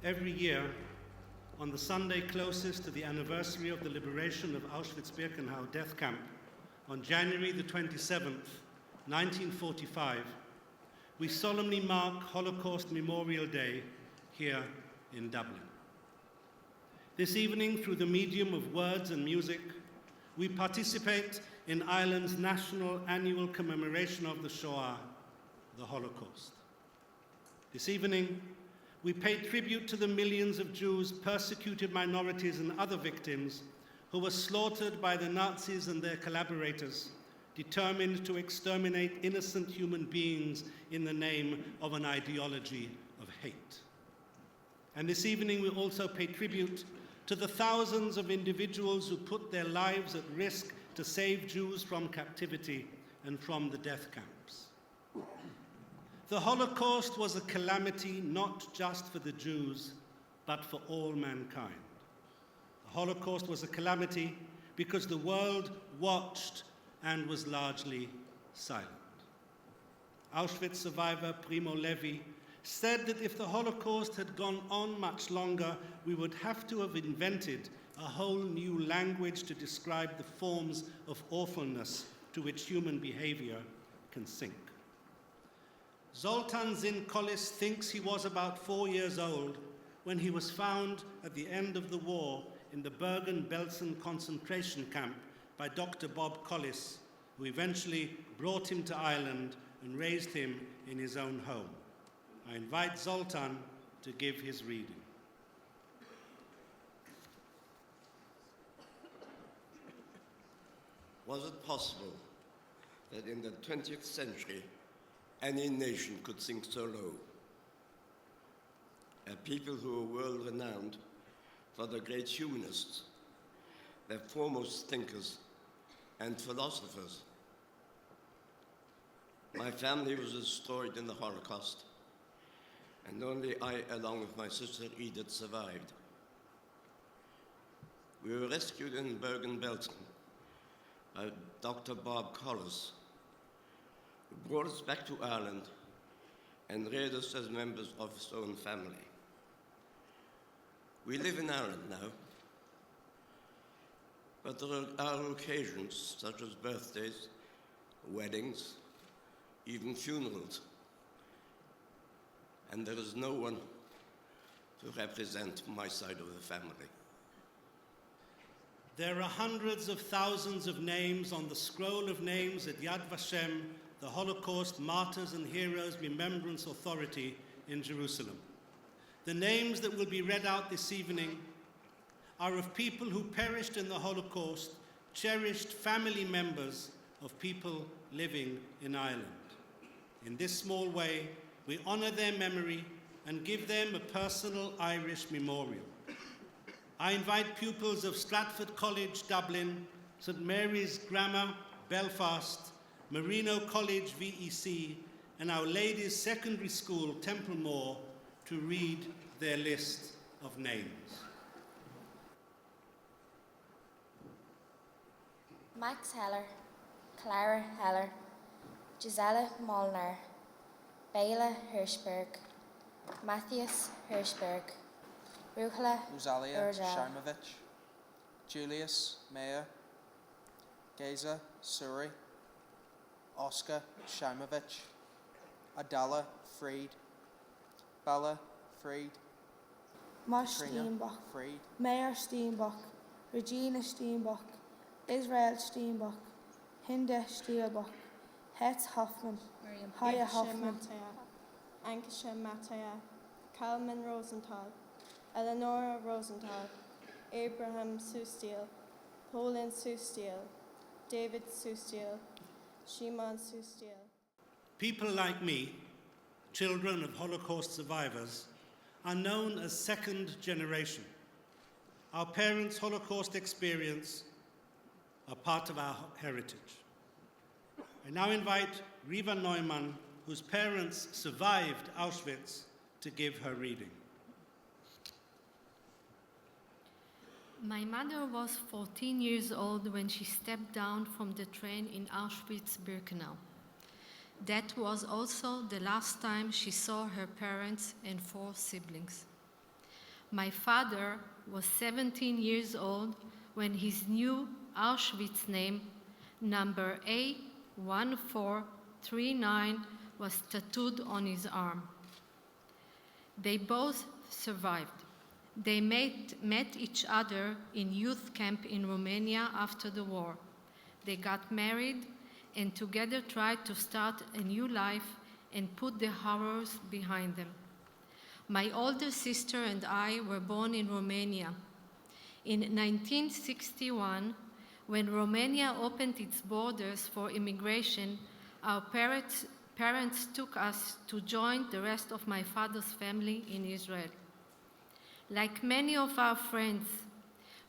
Every year, on the Sunday closest to the anniversary of the liberation of Auschwitz-Birkenau death camp, on January the 27th, 1945, we solemnly mark Holocaust Memorial Day here in Dublin. This evening, through the medium of words and music, we participate in Ireland's national annual commemoration of the Shoah, the Holocaust. This evening, we pay tribute to the millions of Jews, persecuted minorities, and other victims who were slaughtered by the Nazis and their collaborators, determined to exterminate innocent human beings in the name of an ideology of hate. And this evening, we also pay tribute to the thousands of individuals who put their lives at risk to save Jews from captivity and from the death camps. The Holocaust was a calamity not just for the Jews, but for all mankind. The Holocaust was a calamity because the world watched and was largely silent. Auschwitz survivor Primo Levi said that if the Holocaust had gone on much longer, we would have to have invented a whole new language to describe the forms of awfulness to which human behavior can sink. Zoltan Zinkolis thinks he was about 4 years old when he was found at the end of the war in the Bergen-Belsen concentration camp by Dr. Bob Collis, who eventually brought him to Ireland and raised him in his own home. I invite Zoltan to give his reading. Was it possible that in the 20th century any nation could sink so low? A people who were world-renowned for their great humanists, their foremost thinkers and philosophers. My family was destroyed in the Holocaust, and only I, along with my sister Edith, survived. We were rescued in Bergen-Belsen by Dr. Bob Collis, who brought us back to Ireland and reared us as members of his own family. We live in Ireland now, but there are occasions such as birthdays, weddings, even funerals, and there is no one to represent my side of the family. There are hundreds of thousands of names on the scroll of names at Yad Vashem, the Holocaust Martyrs and Heroes Remembrance Authority in Jerusalem. The names that will be read out this evening are of people who perished in the Holocaust, cherished family members of people living in Ireland. In this small way, we honor their memory and give them a personal Irish memorial. I invite pupils of Stratford College, Dublin, St Mary's Grammar, Belfast, Marino College, VEC, and Our Ladies Secondary School, Templemore, to read their list of names. Max Heller, Clara Heller, Gisela Molnar, Bela Hirschberg, Matthias Hirschberg, Rosalia Urgel, Sharmovich, Julius Mayer, Geza Suri, Oscar Sharmovich, Adela Fried, Bella Fried, Mosh Trina Steenbach, Fried, Mayor Steenbach, Regina Steenbach, Israel Steenbach, Hinde Steelbach, Hetz Hoffman, Haya Hoffman, Ankesha Mataya, Kalman Rosenthal, Eleonora Rosenthal, Abraham Sustiel, Poland Sustiel, David Sustiel, Shimon Sustiel. People like me, children of Holocaust survivors, are known as second generation. Our parents' Holocaust experience are part of our heritage. I now invite Riva Neumann, whose parents survived Auschwitz, to give her reading. My mother was 14 years old when she stepped down from the train in Auschwitz-Birkenau. That was also the last time she saw her parents and 4 siblings. My father was 17 years old when his new Auschwitz name, number A1439, was tattooed on his arm. They both survived. They met each other in youth camp in Romania after the war. They got married and together tried to start a new life and put the horrors behind them. My older sister and I were born in Romania. In 1961, when Romania opened its borders for immigration, our parents took us to join the rest of my father's family in Israel. Like many of our friends,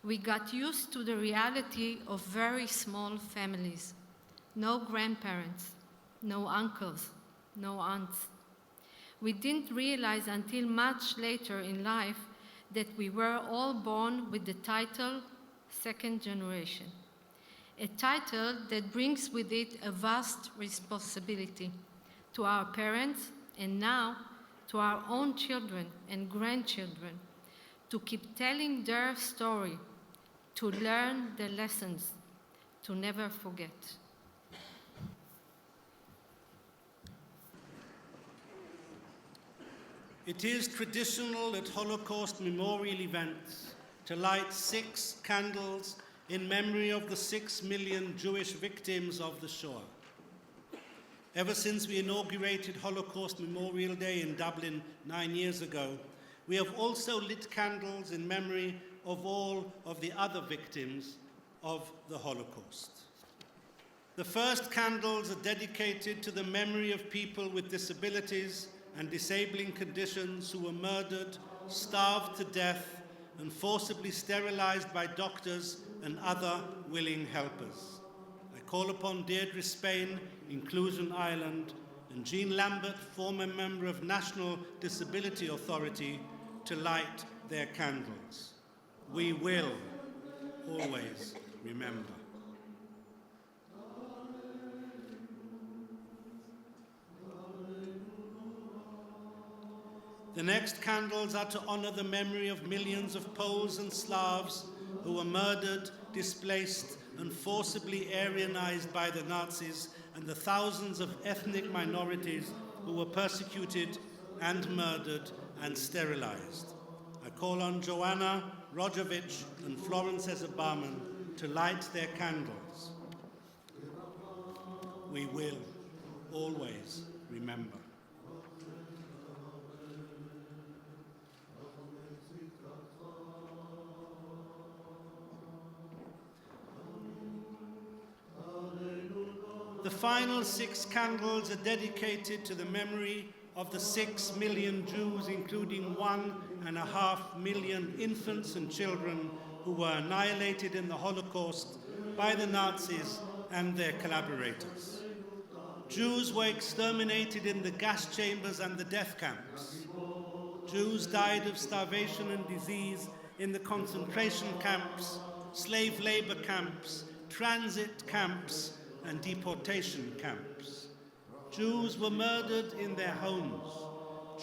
we got used to the reality of very small families. No grandparents, no uncles, no aunts. We didn't realize until much later in life that we were all born with the title second generation, a title that brings with it a vast responsibility to our parents and now to our own children and grandchildren, to keep telling their story, to learn the lessons, to never forget. It is traditional at Holocaust memorial events to light 6 candles in memory of the 6 million Jewish victims of the Shoah. Ever since we inaugurated Holocaust Memorial Day in Dublin 9 years ago, we have also lit candles in memory of all of the other victims of the Holocaust. The first candles are dedicated to the memory of people with disabilities and disabling conditions who were murdered, starved to death, and forcibly sterilized by doctors and other willing helpers. I call upon Deirdre Spain, Inclusion Ireland, and Jean Lambert, former member of National Disability Authority, to light their candles. We will always remember. The next candles are to honor the memory of millions of Poles and Slavs who were murdered, displaced, and forcibly Aryanized by the Nazis, and the thousands of ethnic minorities who were persecuted and murdered and sterilized. I call on Joanna Rojovic and Florence Ezebarman to light their candles. We will always remember. The final 6 candles are dedicated to the memory of the 6 million Jews, including 1.5 million infants and children who were annihilated in the Holocaust by the Nazis and their collaborators. Jews were exterminated in the gas chambers and the death camps. Jews died of starvation and disease in the concentration camps, slave labor camps, transit camps, and deportation camps. Jews were murdered in their homes.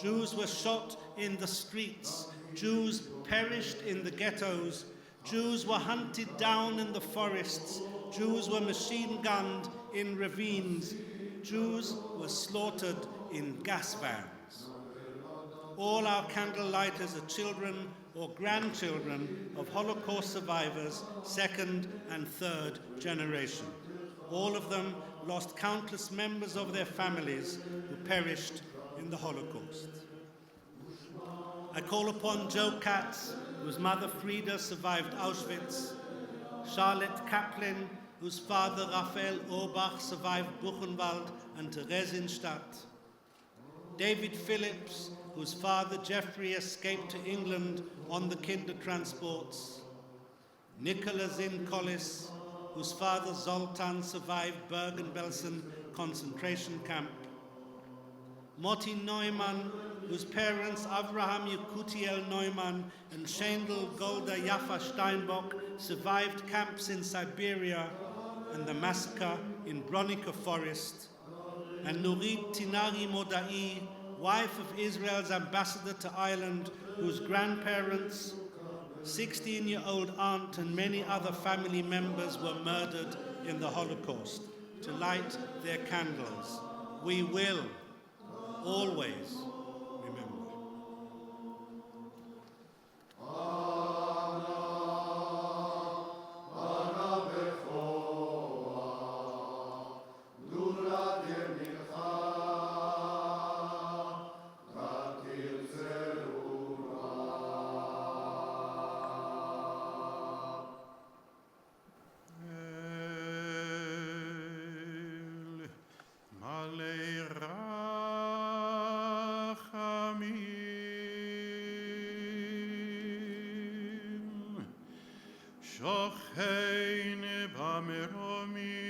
Jews were shot in the streets. Jews perished in the ghettos. Jews were hunted down in the forests. Jews were machine-gunned in ravines. Jews were slaughtered in gas vans. All our candle lighters are children or grandchildren of Holocaust survivors, 2nd and 3rd generation. All of them lost countless members of their families who perished in the Holocaust. I call upon Joe Katz, whose mother Frida survived Auschwitz, Charlotte Kaplan, whose father Raphael Urbach survived Buchenwald and Theresienstadt, David Phillips, whose father Jeffrey escaped to England on the Kindertransports, Nicola Zinn Collis, whose father Zoltan survived Bergen-Belsen concentration camp, Motti Neumann, whose parents Avraham Yekutiel Neumann and Shendel Golda Yaffa Steinbock survived camps in Siberia and the massacre in Bronica Forest, and Nurit Tinari Modai, wife of Israel's ambassador to Ireland, whose grandparents, 16-year-old aunt and many other family members were murdered in the Holocaust, to light their candles. We will always remember. Shochein b'meromim,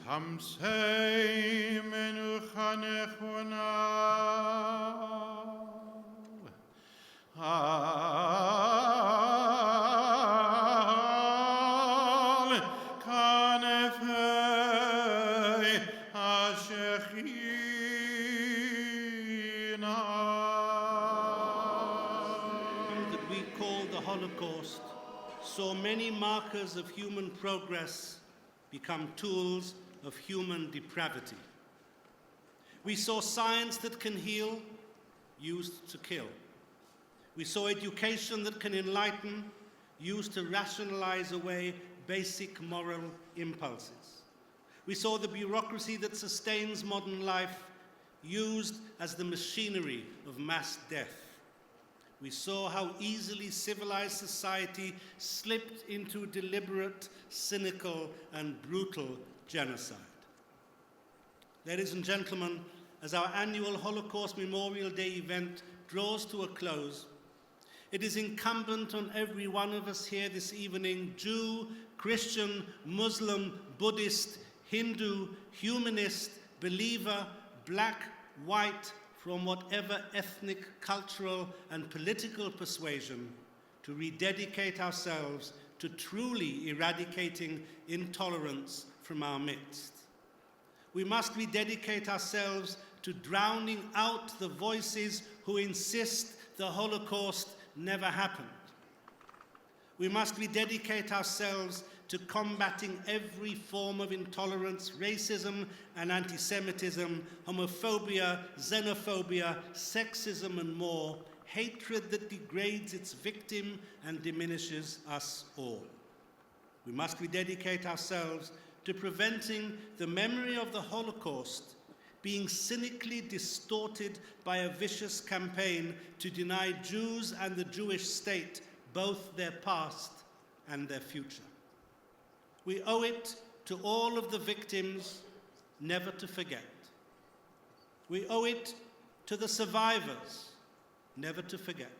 Hamsei menucha nechona, al kanefei hashechina. That we call the Holocaust saw many markers of human progress become tools of human depravity. We saw science that can heal used to kill. We saw education that can enlighten used to rationalize away basic moral impulses. We saw the bureaucracy that sustains modern life used as the machinery of mass death. We saw how easily civilized society slipped into deliberate, cynical, and brutal genocide. Ladies and gentlemen, as our annual Holocaust Memorial Day event draws to a close, it is incumbent on every one of us here this evening, Jew, Christian, Muslim, Buddhist, Hindu, humanist, believer, black, white, from whatever ethnic, cultural, and political persuasion, to rededicate ourselves to truly eradicating intolerance from our midst. We must rededicate ourselves to drowning out the voices who insist the Holocaust never happened. We must rededicate ourselves to combating every form of intolerance, racism and anti-Semitism, homophobia, xenophobia, sexism and more, hatred that degrades its victim and diminishes us all. We must rededicate ourselves to preventing the memory of the Holocaust being cynically distorted by a vicious campaign to deny Jews and the Jewish state both their past and their future. We owe it to all of the victims never to forget. We owe it to the survivors never to forget.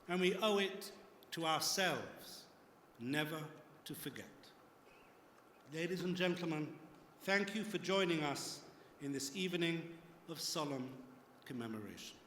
And we owe it to ourselves never to forget. Ladies and gentlemen, thank you for joining us in this evening of solemn commemoration.